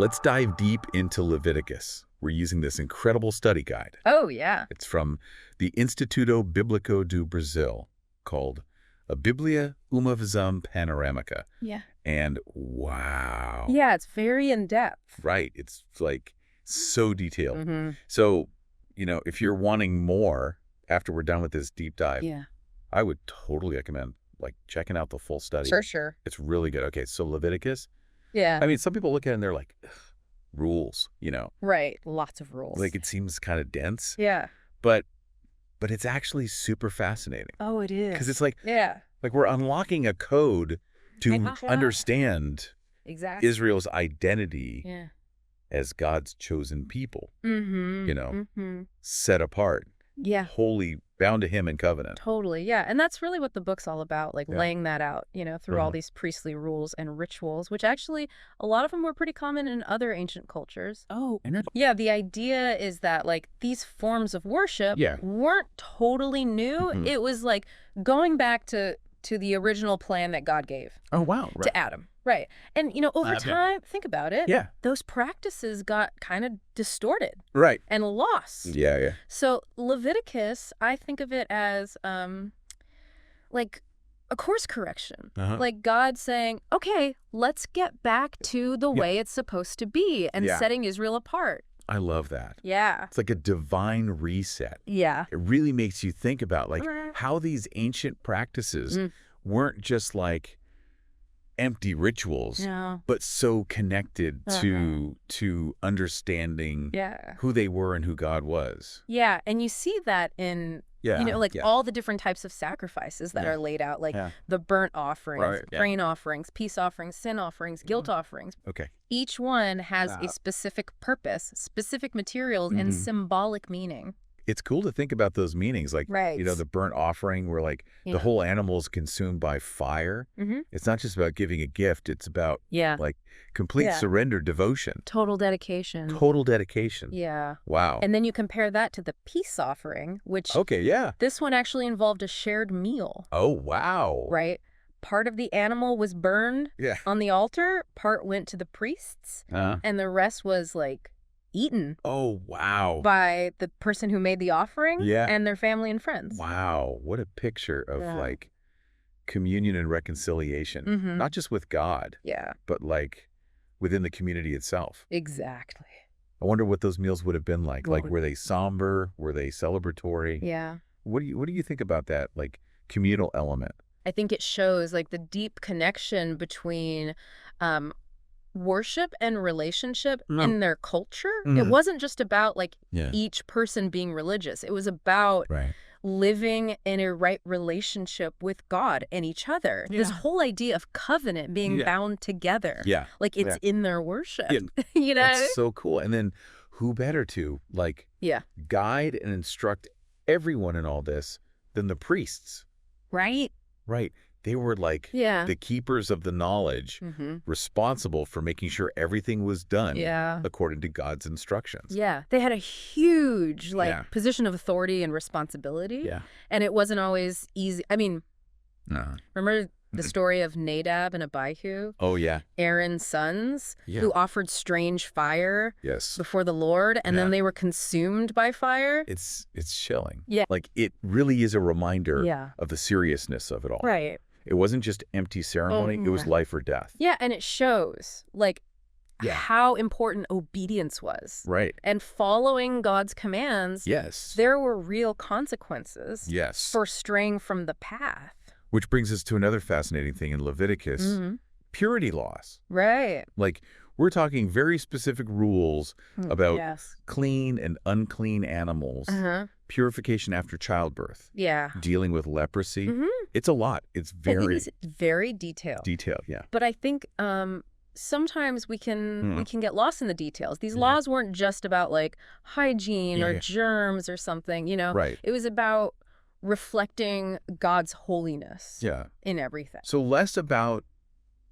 let's dive deep into Leviticus. We're using this incredible study guide. Oh, yeah. It's from the Instituto Bíblico do Brasil, called A Biblia uma visão panoramica. Yeah. And wow. Yeah, it's very in-depth. Right. It's like so detailed. Mm-hmm. So, if you're wanting more after we're done with this deep dive, Yeah. I would totally recommend checking out the full study. Sure. It's really good. Okay, so Leviticus. Yeah. I mean, some people look at it and they're like, ugh, rules, Right. Lots of rules. Like it seems kind of dense. Yeah. But it's actually super fascinating. Oh, it is. Because it's yeah. like we're unlocking a code to understand Exactly. Israel's identity Yeah. as God's chosen people, Mm-hmm. Mm-hmm. Set apart, Yeah. holy, bound to him in covenant. Totally. Yeah. And that's really what the book's all about, laying that out, through all Mhm. these priestly rules and rituals, which actually a lot of them were pretty common in other ancient cultures. Oh, Yeah. The idea is that these forms of worship weren't totally new. Mhm. It was going back to the original plan that God gave oh wow, right. to Adam. Right. And, over time, think about it. Yeah. Those practices got kind of distorted Right. and lost. Yeah. So Leviticus, I think of it as a course correction. Uh-huh. Like God saying, okay, let's get back to the way it's supposed to be and setting Israel apart. I love that. Yeah. It's like a divine reset. Yeah. It really makes you think about how these ancient practices weren't just empty rituals, No. but so connected to understanding who they were and who God was. Yeah. And you see that in all the different types of sacrifices that are laid out, the burnt offerings, grain offerings, peace offerings, sin offerings, guilt offerings. Okay. Each one has a specific purpose, specific materials, and symbolic meaning. It's cool to think about those meanings, the burnt offering where the whole animal is consumed by fire. Mm-hmm. It's not just about giving a gift. It's about complete Yeah. surrender, devotion. Total dedication. Total dedication. Yeah. Wow. And then you compare that to the peace offering, which this one actually involved a shared meal. Oh, wow. Right? Part of the animal was burned on the altar, part went to the priests, and the rest was eaten Oh, wow. by the person who made the offering Yeah. and their family and friends. Wow. What a picture of Yeah. communion and reconciliation, Mhm. not just with God, Yeah, but within the community itself. exactly. I wonder what those meals would have been like. What Were they somber? Were they celebratory? Yeah. What do you think about that communal element? I think it shows the deep connection between worship and relationship in their culture. It wasn't just about each person being religious. It was about Right. living in a right relationship with God and each other. This whole idea of covenant being bound together. Yeah. It's in their worship. Yeah. That's so cool. And then who better to guide and instruct everyone in all this than the priests? Right? Right. They were the keepers of the knowledge, responsible for making sure everything was done according to God's instructions. Yeah. They had a huge position of authority and responsibility. Yeah. And it wasn't always easy. I mean, remember the story of Nadab and Abihu? Oh, yeah. Aaron's sons who offered strange fire Yes. before the Lord, and then they were consumed by fire. It's chilling. Yeah. It really is a reminder Yeah. of the seriousness of it all. Right. It wasn't just empty ceremony. It was life or death. Yeah, and it shows how important obedience was. Right. And following God's commands, Yes. there were real consequences Yes. for straying from the path. Which brings us to another fascinating thing in Leviticus, purity laws. Right. We're talking very specific rules about Yes. clean and unclean animals, purification after childbirth, Yeah. dealing with leprosy. Mhm. It's a lot. It's very It's very detailed. detailed. Yeah. But I think sometimes we can get lost in the details. These laws weren't just about hygiene or germs or something, Right. It was about reflecting God's holiness Yeah. in everything. So less about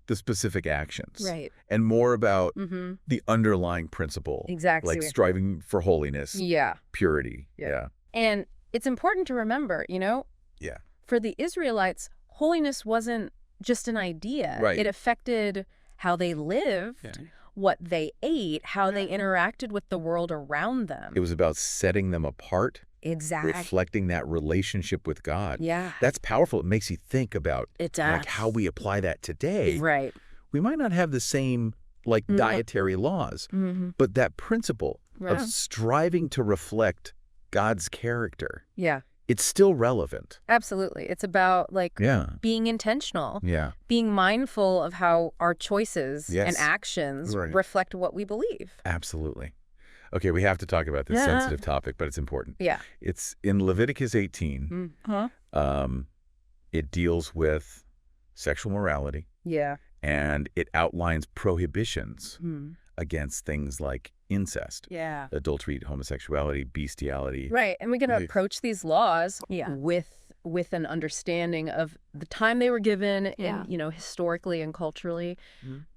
the specific actions. Right. And more about Mm-hmm. the underlying principle. Exactly. Striving for holiness, Yeah. purity. Yeah. And it's important to remember, Yeah. for the Israelites, holiness wasn't just an idea. Right. It affected how they lived, what they ate, how they interacted with the world around them. It was about setting them apart. Exactly. Reflecting that relationship with God. Yeah. That's powerful. It makes you think about like how we apply that today. Right. We might not have the same dietary laws, but that principle of striving to reflect God's character. Yeah. It's still relevant. Absolutely. It's about being intentional. Yeah. Being mindful of how our choices and actions reflect what we believe. Absolutely. Okay, we have to talk about this sensitive topic, but it's important. Yeah. It's in Leviticus 18. It deals with sexual morality. Yeah. And it outlines prohibitions against things like incest, adultery, homosexuality, bestiality. Right. And we're going to approach these laws with an understanding of the time they were given and, historically and culturally.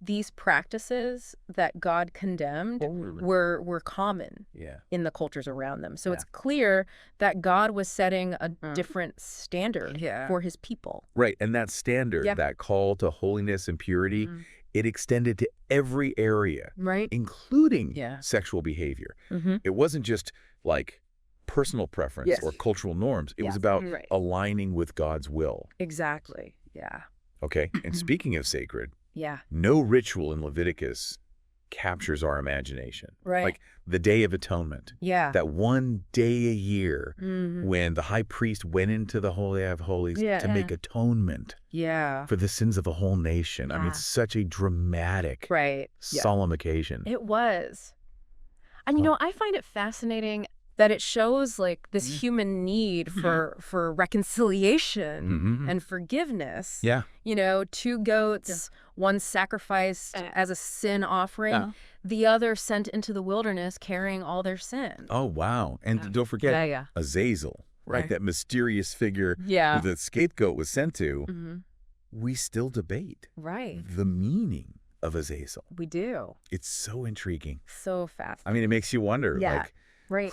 These practices that God condemned were common in the cultures around them. So it's clear that God was setting a different standard for his people. Right. And that standard, that call to holiness and purity, it extended to every area, including sexual behavior. It wasn't just like personal preference or cultural norms. It was about aligning with God's will. Exactly. Yeah. Okay. And speaking of sacred, no ritual in Leviticus captures our imagination. Right. Like the Day of Atonement. Yeah. That one day a year when the high priest went into the Holy of Holies to make atonement for the sins of a whole nation. I mean, it's such a dramatic, solemn occasion. It was. And, I find it fascinating that it shows like this human need for reconciliation and forgiveness. Yeah. 2 goats, one sacrificed as a sin offering, the other sent into the wilderness carrying all their sin. Oh, wow. And don't forget Azazel, right? That mysterious figure who the scapegoat was sent to. We still debate the meaning of Azazel. We do. It's so intriguing. So fascinating. I mean, it makes you wonder,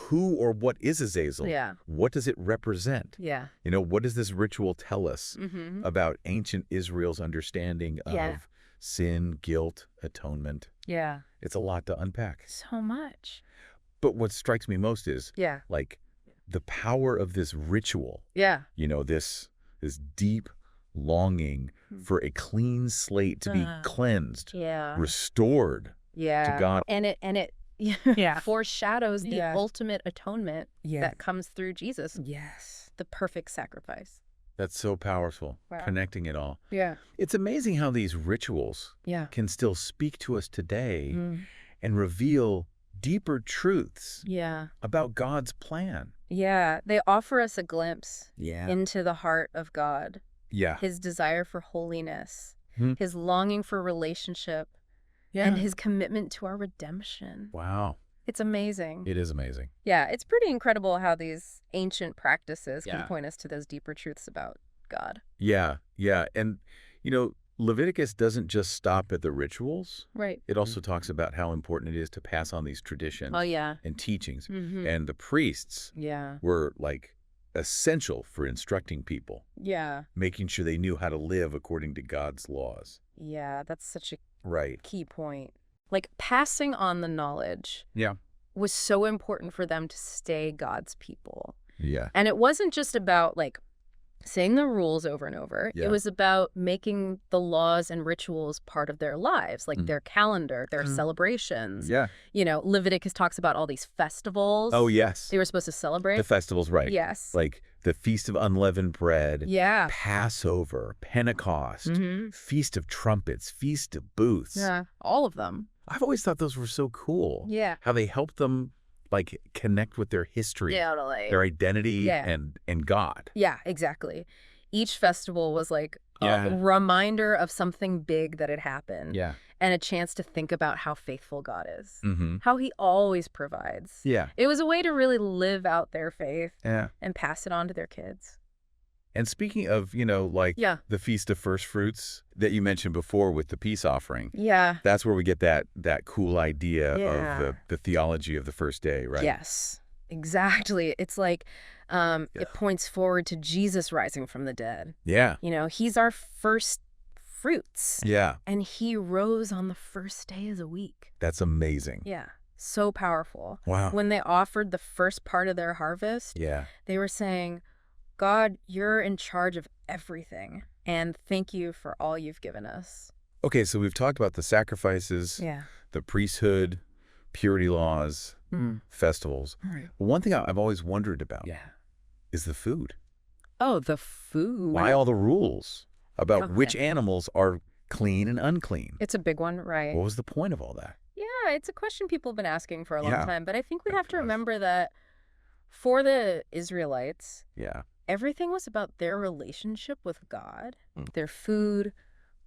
who or what is Azazel? Yeah. What does it represent? Yeah. What does this ritual tell us about ancient Israel's understanding of sin, guilt, atonement? Yeah. It's a lot to unpack. So much. But what strikes me most is like the power of this ritual. Yeah. This deep longing for a clean slate to be cleansed, restored to God. And it foreshadows the ultimate atonement that comes through Jesus. Yes. The perfect sacrifice. That's so powerful, connecting it all. Yeah. It's amazing how these rituals can still speak to us today and reveal deeper truths about God's plan. Yeah. They offer us a glimpse into the heart of God. Yeah. His desire for holiness, his longing for relationship, and his commitment to our redemption. Wow. It's amazing. It is amazing. Yeah, it's pretty incredible how these ancient practices can point us to those deeper truths about God. Yeah, yeah. And, Leviticus doesn't just stop at the rituals. Right. It also talks about how important it is to pass on these traditions and teachings. And the priests were like essential for instructing people. Yeah. Making sure they knew how to live according to God's laws. Yeah, that's such a key point. Like passing on the knowledge was so important for them to stay God's people. Yeah. And it wasn't just about like saying the rules over and over. It was about making the laws and rituals part of their lives, like their calendar, their celebrations. Yeah. Leviticus talks about all these festivals. Oh, yes. They were supposed to celebrate. The festivals, right. Yes. Like the Feast of Unleavened Bread. Yeah. Passover, Pentecost, Feast of Trumpets, Feast of Booths. Yeah, all of them. I've always thought those were so cool. Yeah. How they helped them like connect with their history, their identity, and God. Yeah, exactly. Each festival was like a reminder of something big that had happened. Yeah. And a chance to think about how faithful God is. How he always provides. Yeah. It was a way to really live out their faith and pass it on to their kids. And speaking of, the Feast of First Fruits that you mentioned before with the peace offering. Yeah. That's where we get that cool idea of the theology of the first day, right? Yes, exactly. It's like it points forward to Jesus rising from the dead. Yeah. He's our first fruits. Yeah. And he rose on the first day of the week. That's amazing. Yeah. So powerful. Wow. When they offered the first part of their harvest, they were saying, God, you're in charge of everything, and thank you for all you've given us. Okay, so we've talked about the sacrifices, the priesthood, purity laws, festivals. Right. One thing I've always wondered about is the food. Oh, the food. Why all the rules about which animals are clean and unclean? It's a big one, right? What was the point of all that? Yeah, it's a question people have been asking for a long time, but I think we have to remember that for the Israelites, everything was about their relationship with God, their food,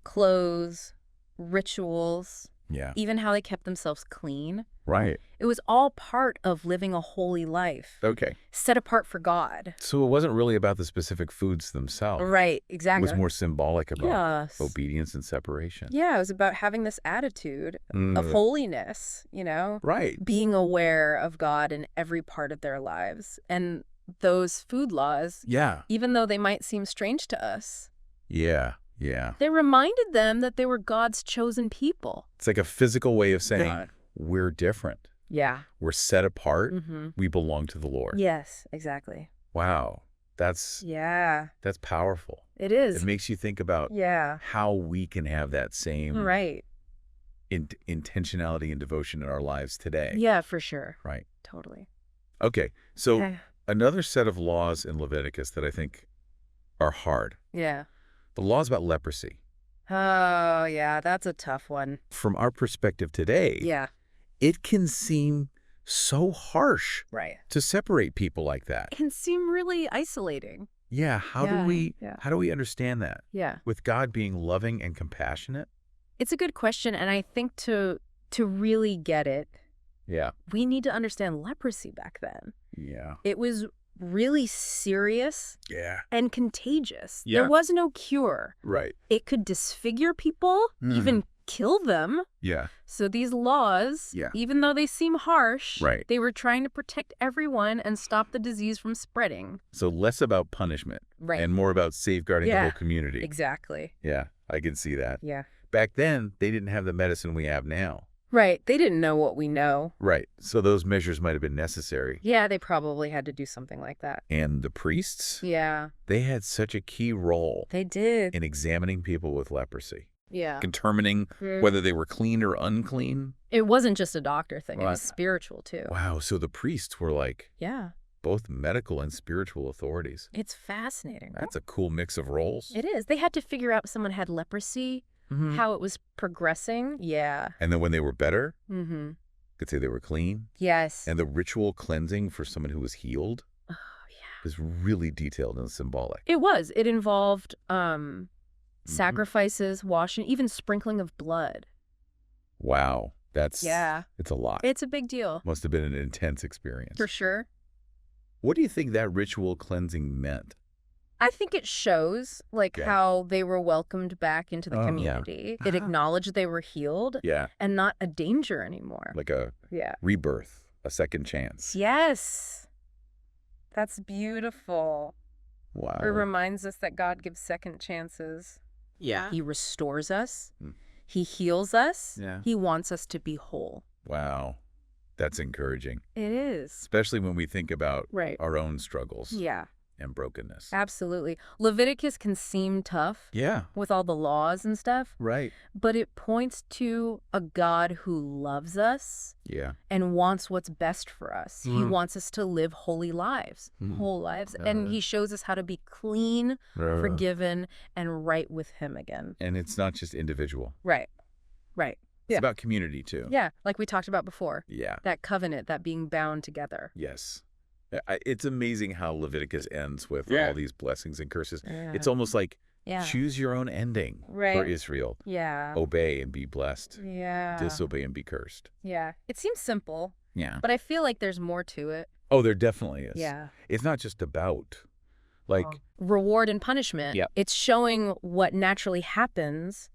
clothes, rituals, even how they kept themselves clean. Right. It was all part of living a holy life. Okay. Set apart for God. So it wasn't really about the specific foods themselves. Right, exactly. It was more symbolic about obedience and separation. Yeah, it was about having this attitude of holiness, you know? Right. Being aware of God in every part of their lives. And those food laws, even though they might seem strange to us, they reminded them that they were God's chosen people. It's like a physical way of saying, we're different. Yeah. We're set apart. We belong to the Lord. Yes, exactly. Wow. That's powerful. It is. It makes you think about how we can have that same intentionality and devotion in our lives today. Yeah, for sure. Right. Totally. Okay. So another set of laws in Leviticus that I think are hard. Yeah. The laws about leprosy. Oh, yeah, that's a tough one. From our perspective today, it can seem so harsh to separate people like that. It can seem really isolating. Yeah, how do we understand that? Yeah. With God being loving and compassionate? It's a good question, and I think to really get it, we need to understand leprosy back then. Yeah. It was really serious and contagious. Yeah. There was no cure. Right. It could disfigure people, even kill them. Yeah. So these laws, even though they seem harsh, they were trying to protect everyone and stop the disease from spreading. So less about punishment and more about safeguarding the whole community. Exactly. Yeah, I can see that. Yeah. Back then, they didn't have the medicine we have now. Right. They didn't know what we know. Right. So those measures might have been necessary. Yeah, they probably had to do something like that. And the priests? Yeah. They had such a key role. They did. In examining people with leprosy. Yeah. Determining whether they were clean or unclean. It wasn't just a doctor thing. It was spiritual, too. Wow. So the priests were like both medical and spiritual authorities. It's fascinating. Right? That's a cool mix of roles. It is. They had to figure out if someone had leprosy, how it was progressing. Yeah. And then when they were better, could say they were clean. Yes. And the ritual cleansing for someone who was healed is really detailed and symbolic. It was. It involved sacrifices, washing, even sprinkling of blood. Wow. That's it's a lot. It's a big deal. Must have been an intense experience. For sure. What do you think that ritual cleansing meant? I think it shows, like, how they were welcomed back into the community. It acknowledged they were healed and not a danger anymore. Like a rebirth, a second chance. Yes. That's beautiful. Wow. It reminds us that God gives second chances. Yeah. He restores us. He heals us. Yeah. He wants us to be whole. Wow. That's encouraging. It is. Especially when we think about our own struggles. Yeah. And brokenness. Absolutely. Leviticus can seem tough. Yeah. With all the laws and stuff. Right. But it points to a God who loves us. Yeah. And wants what's best for us. He wants us to live holy lives. Whole lives. And he shows us how to be clean, forgiven, and right with him again. And it's not just individual. Right. Right. It's about community, too. Yeah. Like we talked about before. Yeah. That covenant, that being bound together. Yes. It's amazing how Leviticus ends with all these blessings and curses. It's almost like choose your own ending for Israel. Yeah. Obey and be blessed. Yeah. Disobey and be cursed. Yeah. It seems simple. Yeah. But I feel like there's more to it. Oh, there definitely is. Yeah. It's not just about, like... reward and punishment. Yeah. It's showing what naturally happens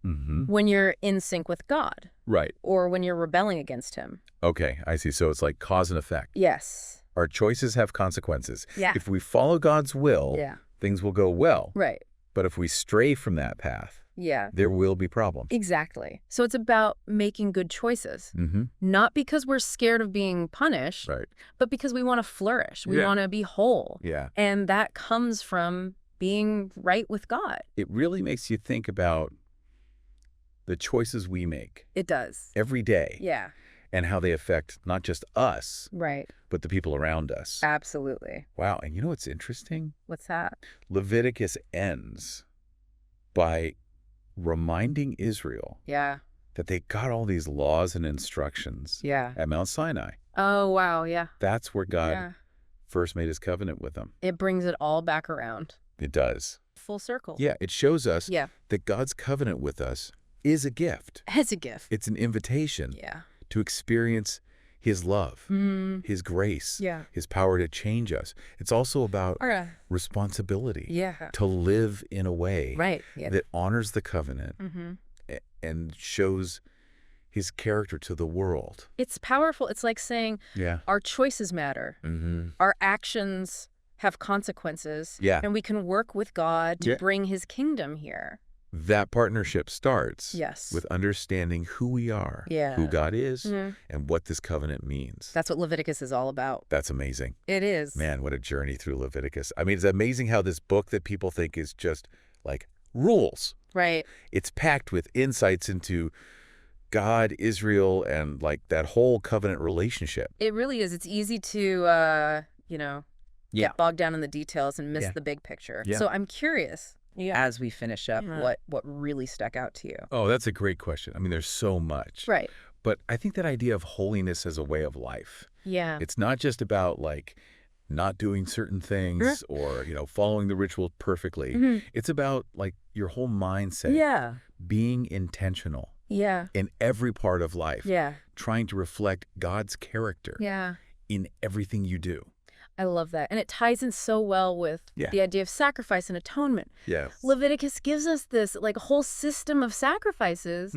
when you're in sync with God. Right. Or when you're rebelling against him. Okay, I see. So it's like cause and effect. Yes. Our choices have consequences. Yeah. If we follow God's will, things will go well. Right. But if we stray from that path, there will be problems. Exactly. So it's about making good choices. Not because we're scared of being punished, but because we want to flourish. We want to be whole. And that comes from being right with God. It really makes you think about the choices we make. It does. Every day. Yeah. And how they affect not just us, but the people around us. Absolutely. Wow. And you know what's interesting? What's that? Leviticus ends by reminding Israel that they got all these laws and instructions at Mount Sinai. Oh, wow. Yeah. That's where God first made his covenant with them. It brings it all back around. It does. Full circle. Yeah. It shows us that God's covenant with us is a gift. It's a gift. It's an invitation to experience his love, his grace, his power to change us. It's also about responsibility to live in a way that honors the covenant and shows his character to the world. It's powerful. It's like saying our choices matter. Our actions have consequences. And we can work with God to bring his kingdom here. That partnership starts with understanding who we are, who God is, and what this covenant means. That's what Leviticus is all about. That's amazing. It is. Man, what a journey through Leviticus. I mean, it's amazing how this book that people think is just like rules. Right. It's packed with insights into God, Israel, and like that whole covenant relationship. It really is. It's easy to, get bogged down in the details and miss the big picture. So I'm curious. As we finish up, what really stuck out to you? Oh, that's a great question. I mean, there's so much. Right. But I think that idea of holiness as a way of life. Yeah. It's not just about like not doing certain things or, following the ritual perfectly. It's about like your whole mindset. Being intentional. In every part of life. Trying to reflect God's character. In everything you do. I love that. And it ties in so well with the idea of sacrifice and atonement. Leviticus gives us this like whole system of sacrifices,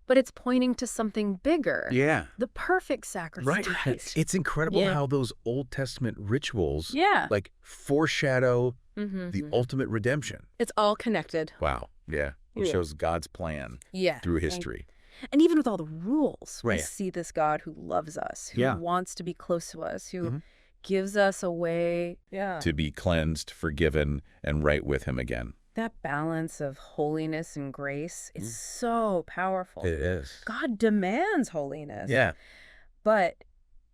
but it's pointing to something bigger. The perfect sacrifice. Right. It's incredible how those Old Testament rituals like foreshadow the ultimate redemption. It's all connected. Wow. It shows God's plan through history. And even with all the rules, we see this God who loves us, who wants to be close to us, who gives us a way to be cleansed, forgiven, and right with him again. That balance of holiness and grace is so powerful. It is. God demands holiness. But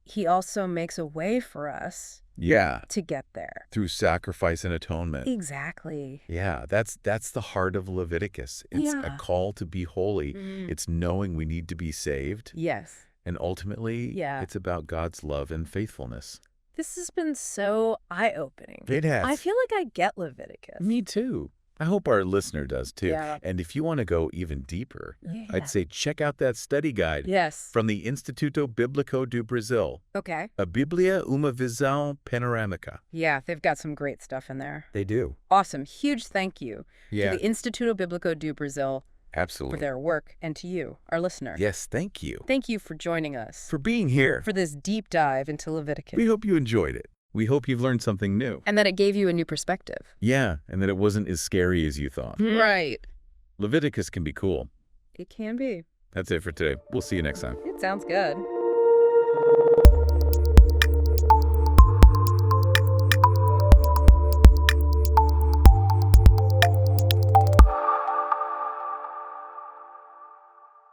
he also makes a way for us to get there. Through sacrifice and atonement. Exactly. That's the heart of Leviticus. It's a call to be holy. It's knowing we need to be saved. And ultimately, it's about God's love and faithfulness. This has been so eye-opening. It has. I feel like I get Leviticus. Me too. I hope our listener does too. And if you want to go even deeper, I'd say check out that study guide from the Instituto Bíblico do Brasil. A Bíblia, uma visão panorâmica. They've got some great stuff in there. They do. Awesome. Huge thank you to the Instituto Bíblico do Brasil. Absolutely. For their work, and to you, our listener. Yes, thank you. Thank you for joining us. For being here. For this deep dive into Leviticus. We hope you enjoyed it. We hope you've learned something new. And that it gave you a new perspective. And that it wasn't as scary as you thought. Right. Leviticus can be cool. It can be. That's it for today. We'll see you next time. It sounds good.